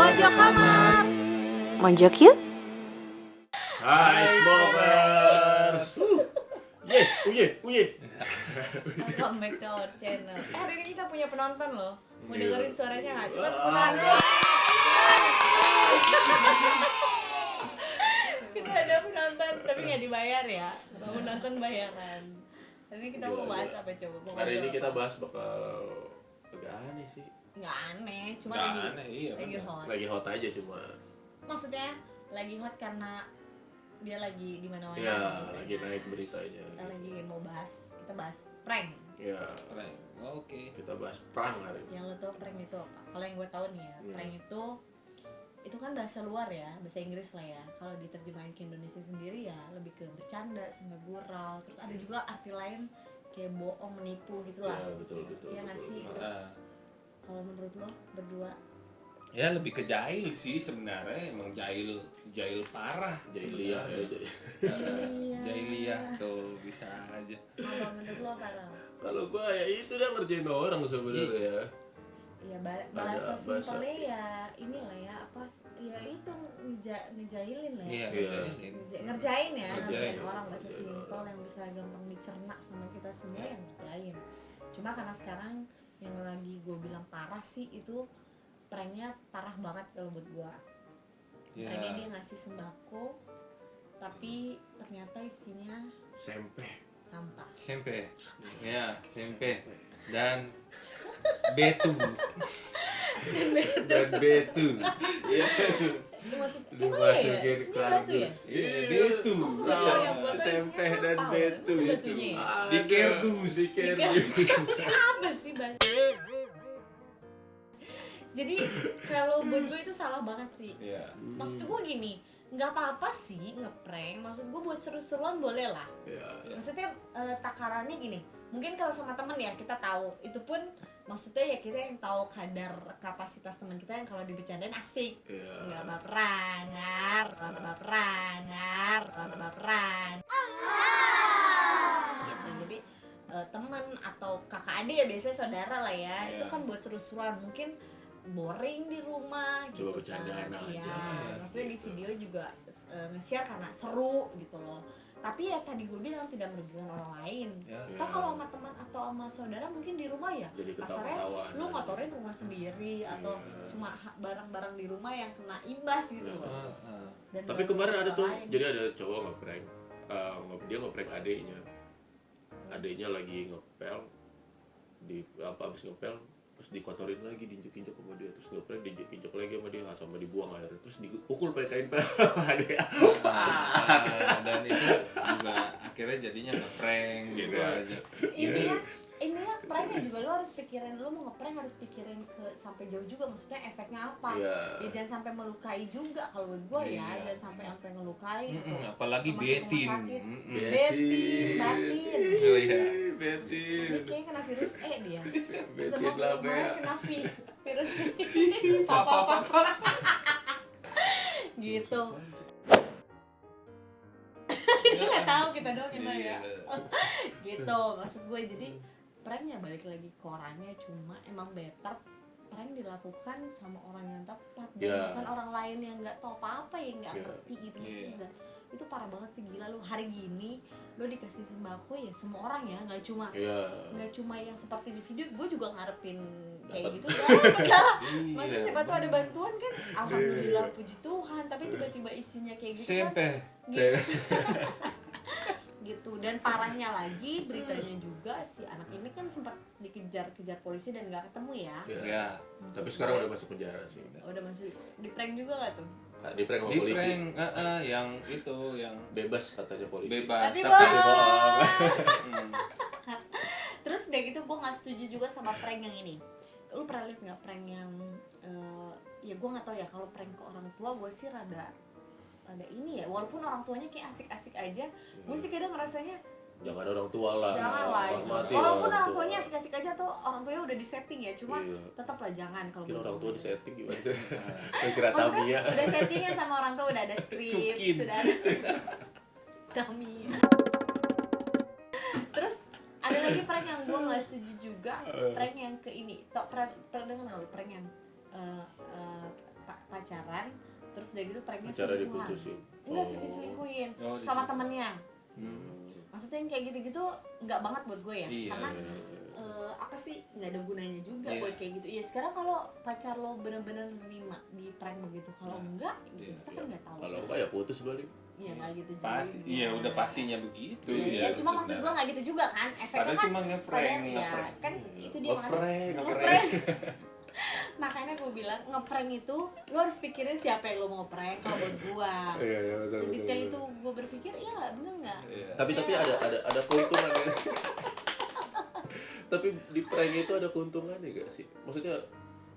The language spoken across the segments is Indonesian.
Pojok kamar. Monjok yuk. Hai smokers. Uye. Welcome back to our channel. Hari ini kita punya penonton loh. Mau dengerin suaranya nggak? Coba penonton. Kita ada penonton, tapi nggak dibayar ya. Mau penonton bayaran. Hari ini kita mau bahas apa coba? Hari ini kita bahas bakal agak aneh sih. Nggak aneh, cuma Nggak lagi aneh, iya, lagi bener. hot. Lagi hot aja cuma. Maksudnya lagi hot karena dia lagi di mana-mana. Ya, gitu. lagi naik beritanya. Kita lagi mau bahas, kita bahas prank. Ya, Oke. kita bahas perang hari ini. Yang lo tau prank itu apa? Kalau yang gue tahu nih ya, prank itu kan bahasa luar ya, bahasa Inggris lah ya. Kalau diterjemahin ke Indonesia sendiri ya lebih ke bercanda sama gurau. Terus ada juga arti lain kayak bohong, menipu gitu lah. Ya, betul. Iya nggak sih? Kalau menurut lo berdua? Ya lebih ke jahil sih sebenarnya, emang jahil parah. Jahiliyah ya. Jahiliyah tuh bisa aja. Apa menurut lo apa? Ral? Kalau gua ya itu dia ngerjain orang sebenarnya ya. Ya bahasa Ada simpelnya ya inilah ya apa? Ya itu ngejailin lah ya. Iya. Ngerjain ya, Ngerjain. ngerjain orang bahasa simpel yang bisa gampang dicerna sama kita semua yang ngerjain. Cuma karena sekarang yang lagi gue bilang parah sih itu pranknya parah banget kalau buat gue. Pranknya dia ngasih sembako tapi ternyata isinya Sempeh. sampah. Sempe. Ya, sempe. Dan betu. Dan betu. Iya. Itu maksud emang ya Dimasukin isinya batu ya? Iya, betu. Oh, yang buat Sempeh isinya dan sampah. betu Itu itu. batunya ya? Di kerdus. Di kerdus. Apa sih batu? Jadi kalau buat gue itu salah banget sih. Iya. Maksud gue gini, nggak apa-apa sih ngeprank. Maksud gue buat seru-seruan boleh lah. Ya. Maksudnya takarannya gini. Mungkin kalau sama temen ya kita tahu. Itu pun maksudnya ya kita yang tahu kadar kapasitas teman kita yang kalau dibercandain asik. Iya. Nggak baperan, nggak baperan. Gitu. Jadi temen atau kakak adik ya biasanya saudara lah ya. Itu kan buat seru-seruan. Mungkin boring di rumah gitu Coba bercandaan kan. aja. Iya, maksudnya di video juga nge-share karena seru gitu loh. Tapi ya tadi gue bilang tidak merugikan orang lain. Ya. Atau kalau sama teman atau sama saudara mungkin di rumah ya Jadi kasarnya ketawa-tawaan lu aja. ngotorin rumah sendiri atau cuma barang-barang di rumah yang kena imbas gitu loh. Dan Tapi nggak kemarin ada merugikan tuh, orang lain. jadi ada cowok ngeprank. Dia ngeprank adiknya. Adiknya lagi ngepel habis ngepel terus dikotorin lagi, diinjek-injek sama dia, terus ngeprank diinjek-injek lagi sama dia, sampai dibuang airnya, terus dipukul pakai kain pel sama dia. Dan itu juga akhirnya jadinya ngeprank gitu aja. Intinya pranknya juga lu harus pikirin, lu mau ngeprank harus pikirin ke sampai jauh juga, maksudnya efeknya apa. Iya. Ya jangan sampai melukai juga kalau buat gua ya, Iya. jangan sampai ngelukain atau Apalagi masuk rumah betin. sakit. Betin. Batin. Oh iya. Betin. Ini kayaknya kena virus E dia. Betin Sama lah kemarin ya. kena virus Papa. Gitu. Dia nggak tahu, kita doang yang tahu ya. Gitu maksud gue. Jadi pranknya balik lagi ke orangnya, cuma emang better prank dilakukan sama orang yang tepat dan Ya. bukan orang lain yang nggak tahu apa-apa yang nggak Ya. ngerti gitu Iya. maksudnya. Itu parah banget sih, gila lu hari gini lu dikasih sembako ya semua orang ya, nggak cuma Iya. yang seperti di video. Gue juga ngarepin kayak Dapat. gitu lah. Masa Iya. siapa tuh ada bantuan kan, alhamdulillah puji Tuhan, tapi tiba-tiba isinya kayak gitu kan Sempe. gitu. Dan parahnya lagi beritanya juga si anak ini kan sempat dikejar-kejar polisi dan nggak ketemu ya. Iya. Ya. Tapi sekarang udah masuk penjara sih. Udah masuk di prank juga nggak tuh? Di prank sama Di polisi. prank, yang itu yang Bebas katanya polisi. bebas. Tapi Tapi bohong. Hmm. Terus udah gitu gue nggak setuju juga sama prank yang ini. Lu pernah liat nggak prank yang ya gue nggak tahu ya, kalau prank ke orang tua gue sih rada ini ya, walaupun orang tuanya kayak asik-asik aja, gue sih kadang ngerasanya Jangan orang tua lah. jangan lah gitu. Hormati Walaupun orang orang tua. tuanya asik-asik aja tuh, orang tuanya udah disetting ya, cuma Iya. tetap lah jangan kalau Kira buat orang tua gue. di setting gimana? Kira Maksudnya Tamiya. udah settingan sama orang tua, udah ada skrip, Cukin. sudah ada Tamiya. Terus ada lagi prank yang gue nggak setuju juga, prank yang ke ini. Pernah dengar nggak lu prank yang terus udah gitu pranknya Cara selingkuhan. diputusin. Enggak Oh. diselingkuhin Oh, sama diselingkuhin. temennya. Hmm. Maksudnya yang kayak gitu-gitu nggak banget buat gue ya, Iya, karena iya. apa sih nggak ada gunanya juga Iya. buat kayak gitu. Ya sekarang kalau pacar lo bener-bener nerima di prank begitu, kalau Nah, enggak, iya, kita kan nggak tahu. Kalau enggak ya putus balik. Iya nggak gitu juga. Pasti, iya udah pastinya begitu. Iya, cuma maksud gue nggak gitu juga kan, efeknya Padahal kan. cuma ngeprank, padahal ya ngeprank. kan itu dia makanya Ngeprank. ngeprank. Makanya gue bilang ngeprank itu lo harus pikirin siapa yang lo mau prank. Kalau buat gue Iya, betul, sedetail betul, itu gue berpikir ya nggak bener nggak. Iya. Tapi ada keuntungannya. Tapi di prank itu ada keuntungannya gak sih? Maksudnya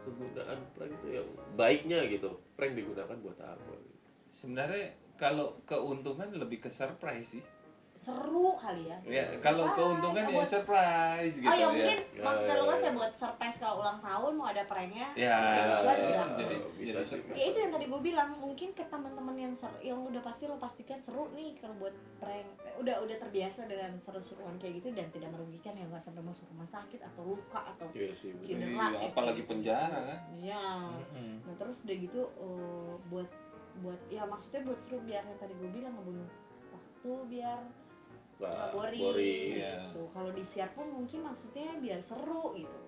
kegunaan prank itu yang baiknya gitu. Prank digunakan buat apa? Gitu. Sebenarnya kalau keuntungan lebih ke surprise sih. Seru kali ya. Ya, kalau keuntungan ya buat- surprise gitu oh ya ya. mungkin Ya, maksudnya lo kan ya. saya buat surprise kalau ulang tahun mau ada pranknya. Ya, lucu-lucuan sih lah. jadi Bisa sih. Ya itu yang tadi gue bilang, mungkin ke teman-teman yang udah pasti lo pastikan seru nih kalau buat prank. Udah terbiasa dengan seru-seruan kayak gitu dan tidak merugikan ya, nggak sampai masuk rumah sakit atau luka atau Iya sih. bener. cedera. Iya, apalagi penjara kan. Iya. Nah terus udah gitu buat ya maksudnya buat seru biar yang tadi gue bilang ngebunuh waktu biar Lah, boring boring. Iya. gitu. Kalau di share pun mungkin maksudnya biar seru gitu.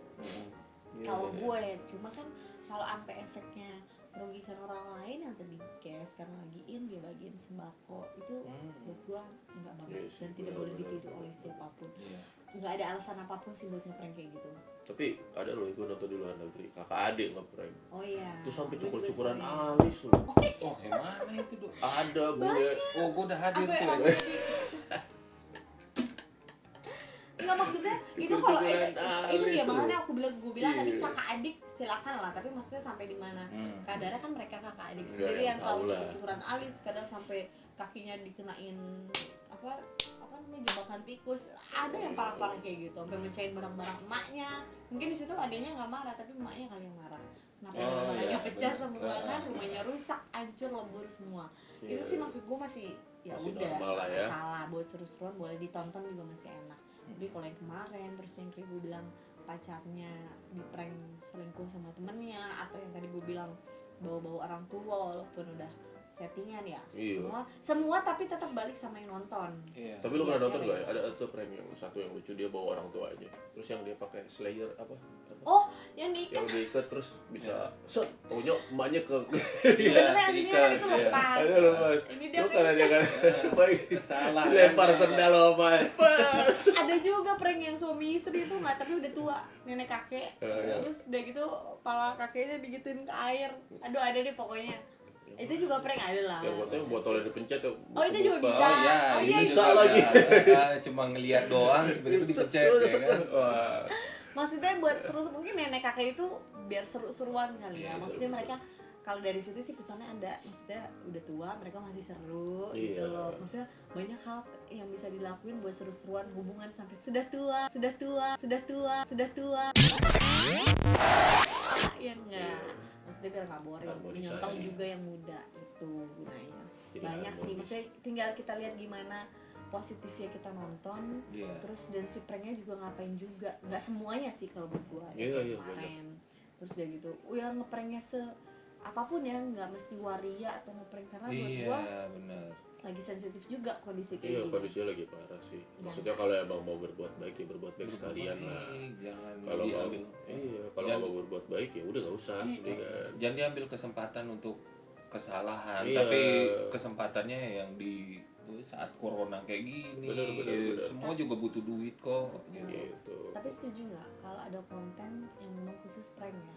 Iya, Kalau iya. gue cuma kan kalau sampai efeknya merugikan orang lain yang tadi kayak sekarang lagi dia bagiin sembako itu buat gue nggak bagus Yes, dan tidak benar, boleh benar. ditiru oleh siapapun. Iya. Nggak ada alasan apapun sih buat ngeprank kayak gitu. Tapi ada loh, gue nonton di luar negeri, kakak adik ngeprank. Oh iya. Itu sampai Gue juga cukur-cukuran sering. alis loh. Oh, yang mana itu, Dok? Ada gue. Oh, gua udah hadir Apa tuh. yang Ya. Nggak maksudnya itu kalau Cukur-cukuran itu dia alis makanya loh. aku bilang tadi Iya. kakak adik silakan lah, tapi maksudnya sampai di mana kadarnya kan mereka kakak adik Enggak, sendiri yang yang tahu tahu lah. cukur-cukuran alis, kadang sampai kakinya dikenain apa namanya jebakan tikus, ada yang parah-parah kayak gitu sampai mencahin barang-barang emaknya. Mungkin di situ adanya nggak marah tapi emaknya kali yang marah, kenapa Oh, barangnya iya, pecah benar. semua kan, rumahnya rusak hancur lebur semua. Iya. Itu sih maksud gue masih ya Masih udah normal lah ya. salah buat seru-seruan boleh ditonton juga masih enak. Tapi kalau yang kemarin terus yang kayak gue bilang pacarnya di prank selingkuh sama temennya, atau yang tadi gue bilang bawa-bawa orang tua walaupun udah settingan ya, Iya. semua tapi tetap balik sama yang nonton. Iya. Tapi lu Iya, pernah nonton iya, gak? iya. Ada tuh prank yang satu yang lucu, dia bawa orang tuanya. Terus yang dia pakai slayer apa? Oh yang diikat Yang diikat terus bisa set, taunya emaknya ke sebenarnya aslinya kan itu Iya. lepas. Ada loh mas. Ini dia Lu karena dia kan baik Salah. lempar sendal sama mas. ada juga prank yang suami istri itu nggak, tapi udah tua, nenek kakek. Iya. Terus udah gitu kepala kakeknya digituin ke air. Aduh ada deh pokoknya. Itu juga prank ada lah. Yang botolnya botolnya dipencet ya. Oh, itu juga buka. bisa. Oh iya, Oh, iya, ini bisa juga lagi. cuma ngelihat doang tiba-tiba dipencet Terus, ya kan. wah. Maksudnya buat seru, mungkin nenek kakek itu biar seru-seruan kali ya. Iya, Maksudnya betul, mereka kalau dari situ sih pesannya ada, maksudnya udah tua mereka masih seru Iya. gitu loh. Maksudnya banyak hal yang bisa dilakuin buat seru-seruan hubungan sampai sudah tua, sudah tua, sudah tua, sudah tua. Ya enggak. Maksudnya biar nggak boring. Harmonisasi. Nyontong juga yang muda itu gunanya. Jadi Banyak sih, harmonis. maksudnya tinggal kita lihat gimana positifnya kita nonton. Iya. Terus dan si pranknya juga ngapain juga, nggak semuanya sih kalau buat gua Iya, kayak iya, kemarin. Terus dia gitu, ya ngepranknya apapun ya, nggak mesti waria atau ngeprank, karena buat gua Iya, benar. lagi sensitif juga kondisi kayak Iya gini. kondisinya lagi parah sih. Iya. Maksudnya kalau emang mau berbuat baik ya berbuat baik sekalian lah. Jangan Kalau mau diambil. iya kalau Jangan- mau berbuat baik ya udah nggak usah. Mendingan. Jangan diambil kesempatan untuk kesalahan, Iya. tapi kesempatannya yang di saat corona kayak gini. Benar, benar, benar. Semua juga butuh duit kok. Gitu. Gitu. Tapi setuju nggak kalau ada konten yang memang khusus prank ya?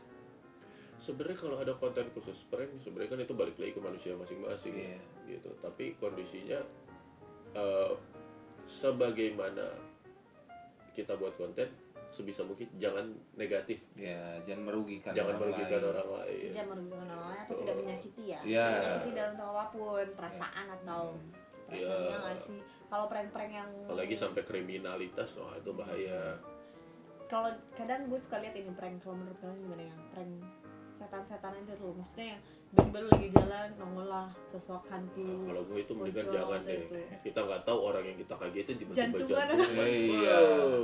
Sebenarnya kalau ada konten khusus prank, sebenarnya kan itu balik lagi ke manusia masing-masing, Iya. gitu. Tapi kondisinya sebagaimana kita buat konten, sebisa mungkin jangan negatif, Ya, jangan merugikan. jangan orang merugikan lain. orang lain. Tidak merugikan orang lain atau Betul. tidak menyakiti ya? Iya. Menyakiti dalam bentuk apapun, perasaan atau perasaannya Iya. nggak sih? Kalau prank-prank yang Apalagi sampai kriminalitas, wah itu bahaya. kalau kadang gue suka lihat ini prank, kalau menurut kalian gimana yang prank setan-setan aja dulu, maksudnya yang tiba-tiba lu lagi jalan nongol lah sosok hantu. Kalau gue itu mendingan pocong jangan atau deh. itu. Kita nggak tahu orang yang kita kagetin tiba-tiba Jantungan. jantung. Iya,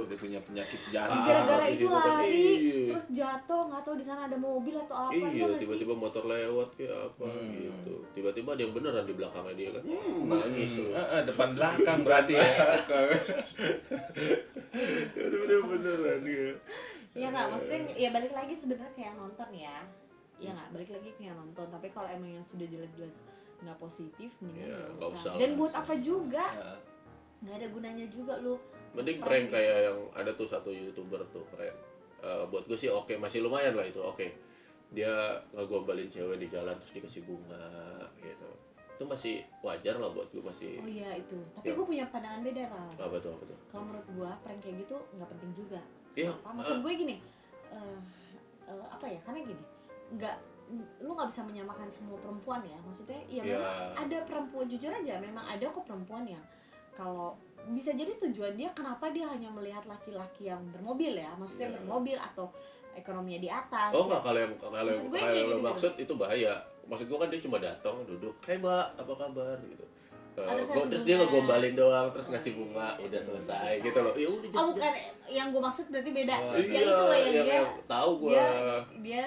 dia punya penyakit jantung. Gara-gara Ah, itu gitu kan, lari, iya. terus jatuh, nggak tahu di sana ada mobil atau apa. Iya, nggak sih? tiba-tiba motor lewat kayak apa gitu. Tiba-tiba ada yang beneran di belakangnya dia kan. Nangis loh. Depan belakang berarti ya. Tiba-tiba dia beneran ya. Iya nggak, maksudnya ya balik lagi sebenarnya kayak nonton ya. Iya nggak, balik lagi kayak nonton. Tapi kalau emang yang sudah jelas-jelas nggak positif, mendingan Ya, nggak nggak usah. usah Dan lah. buat apa juga? Ya. Nggak ada gunanya juga lu. Mending prank kayak yang ada tuh satu YouTuber tuh keren. Buat gue sih oke, masih lumayan lah itu oke. Dia ngegombalin cewek di jalan terus dikasih bunga gitu. Itu masih wajar lah buat gue, masih. Oh iya itu. Tapi Ya. gue punya pandangan beda lah. Apa tuh? Kalau menurut gue prank kayak gitu nggak penting juga. Iya. Apa? Maksud gue gini, apa ya? Karena gini, lu nggak bisa menyamakan semua perempuan ya. Maksudnya ya Iya. memang ada perempuan, jujur aja memang ada kok perempuan yang kalau bisa jadi tujuan dia kenapa dia hanya melihat laki-laki yang bermobil ya, maksudnya Iya. bermobil atau ekonominya di atas. Oh ya. enggak, kalau yang Maksud gue kalau kayak yang lo gitu. maksud itu bahaya. Maksud gue kan dia cuma datang duduk, "Hai Mbak, apa kabar?" gitu. Terus ngasih Terus dia bunga. ngegombalin doang, terus ngasih bunga, udah selesai gitu loh. Ya udah Oh bukan, yang gue maksud berarti beda. Oh, Ya Iya, itu loh yang dia tahu gue dia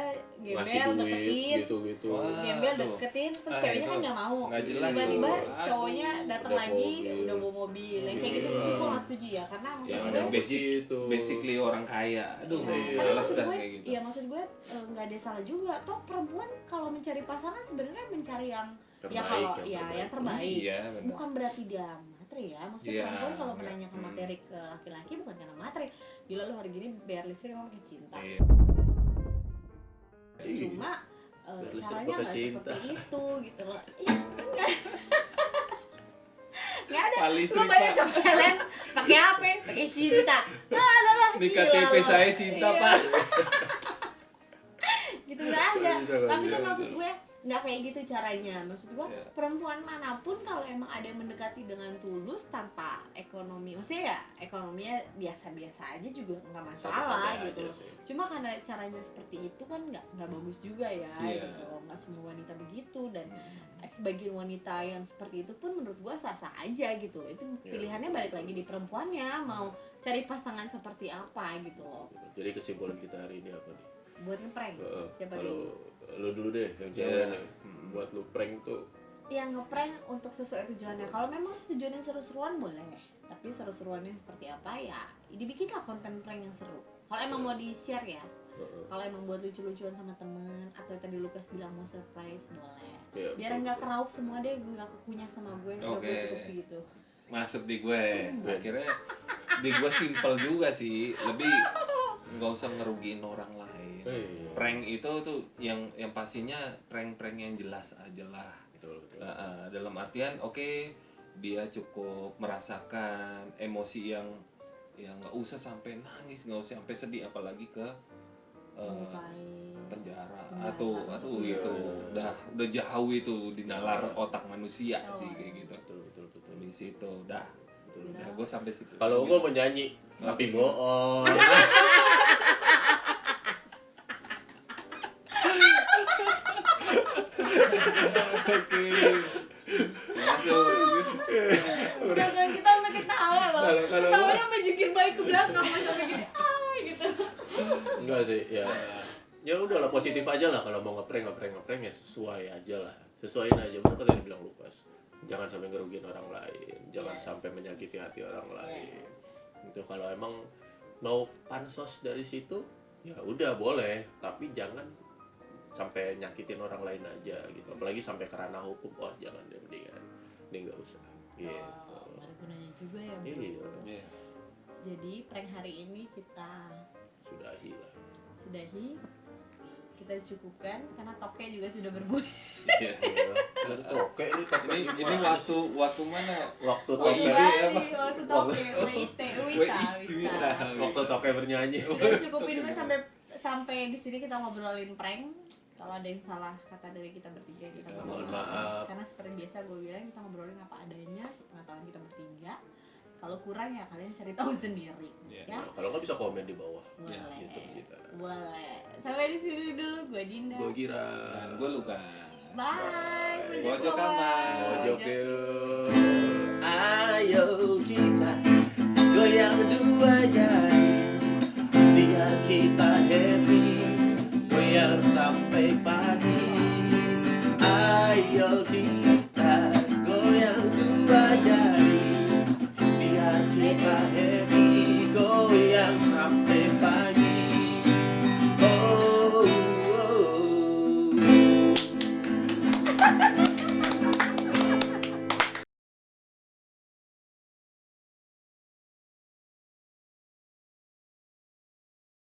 ngasih gembel duit deketin, gitu-gitu. Wah. gembel Aduh. deketin, terus Ah, ceweknya itu kan nggak mau. nggak jelas Tiba-tiba tuh. cowoknya datang Udah lagi, mobil. udah bawa mobil. Yang kayak gitu Iya. gue nggak setuju ya, karena maksud Yang gue ada basic, Begitu. basically orang kaya. Aduh, Nah, Iya. tapi males maksud dah gue, kayak gitu. iya maksud gue nggak ada salah juga. Toh perempuan kalau mencari pasangan sebenarnya mencari yang Terbaik, ya kalau yang ya yang terbaik. terbaik. Iya, benar. Bukan berarti dia materi ya. Maksudnya Iya, perempuan kalau enggak. menanyakan materi ke laki-laki bukan karena materi. Gila lu hari gini bayar listrik emang pakai cinta. Iya. Iya. Cuma Biar listrik caranya pakai nggak cinta. seperti itu gitu loh. Iya, enggak. Nggak ada. Pak Lu listrik, bayar Pak. ke PLN pakai apa? Pakai cinta. Nggak ada lah. Di gila KTP lo. saya cinta, Iya. Pak. Gitu nggak ada. Bisa, nggak Tapi kan bisa. maksud gue nggak kayak gitu caranya. Maksud gue Iya. perempuan manapun kalau emang ada yang mendekati dengan tulus tanpa ekonomi, maksudnya ya ekonominya biasa-biasa aja juga nggak masalah Santai-santai gitu. aja sih. Cuma karena caranya seperti itu kan nggak bagus juga ya. Iya. Gitu. Nggak semua wanita begitu dan sebagian wanita yang seperti itu pun menurut gua sah-sah aja gitu. Itu Iya. pilihannya balik lagi di perempuannya mau cari pasangan seperti apa gitu loh. Jadi kesimpulan kita hari ini apa nih? Buat ngeprank siapa Kalau dulu? lu dulu deh yang cewek Iya. nih. Buat lu prank tuh Yang ngeprank untuk sesuai tujuannya. Kalau memang tujuannya seru-seruan boleh, tapi seru-seruannya seperti apa ya dibikinlah konten prank yang seru. Kalau emang mau di-share ya, kalau emang buat lucu-lucuan sama temen atau tadi Lukas bilang mau surprise boleh. ya, Biar nggak keraup semua deh, nggak kekunyah sama gue. Udah gue Oke. cukup segitu. Masuk di gue. Akhirnya di gue simple juga sih. Lebih nggak usah ngerugiin orang lain. Iya. Prank itu tuh yang pastinya prank-prank yang jelas aja lah. Betul, betul. Dalam artian oke, dia cukup merasakan emosi yang nggak usah sampai nangis, nggak usah sampai sedih, apalagi ke Melukai. penjara Penjara, atau masuk itu penjara. udah jauh itu di nalar Iya. otak manusia Oh, sih iya. kayak gitu. Betul. Di situ dah. Betul. Udah gue sampai situ. Kalau gue mau nyanyi tapi bohong. Oke. Masuk. Udah kan kita sampai ketawa loh. Kalau- Ketawanya sampai jungkir balik ke belakang sampai gini. Gitu. Enggak sih, ya. Ya udahlah positif aja lah kalau mau ngeprank ya sesuai aja lah. Sesuaiin aja, bener kan tadi bilang Lukas. Jangan sampai ngerugiin orang lain, jangan Yes. sampai menyakiti hati orang lain. Itu kalau emang mau pansos dari situ, ya udah boleh, tapi jangan sampai nyakitin orang lain aja gitu. Apalagi sampai ke ranah hukum, wah jangan deh, mendingan nggak usah. Gitu. Oh, nggak ada gunanya juga ya. Bro. Iya, Iya. Jadi prank hari ini kita sudahi lah. sudahi. Kita cukupkan karena toke juga sudah berbunyi. Iya. Oke, Ini waktu mana? waktu Oh, toke, iya. Waktu toke, WIT, Wita. waktu toke bernyanyi. Udah cukupin dulu sampai di sini kita ngobrolin prank. Kalau ada yang salah kata dari kita bertiga kita Mohon mohon maaf. Karena seperti biasa gue bilang kita ngobrolin apa adanya, sepengetahuan kita bertiga. Kalau kurang ya kalian cari tahu sendiri. Iya. Ya. Nah, kalau nggak bisa komen di bawah Boleh. YouTube kita. Boleh. Sampai di sini dulu, gue Dinda. Gue kira. Dan gue Lukas. Bye. Pojok kamar. Mojok yuk. Ayo kita goyang berdua jadi biar kita happy goyang sampai pagi.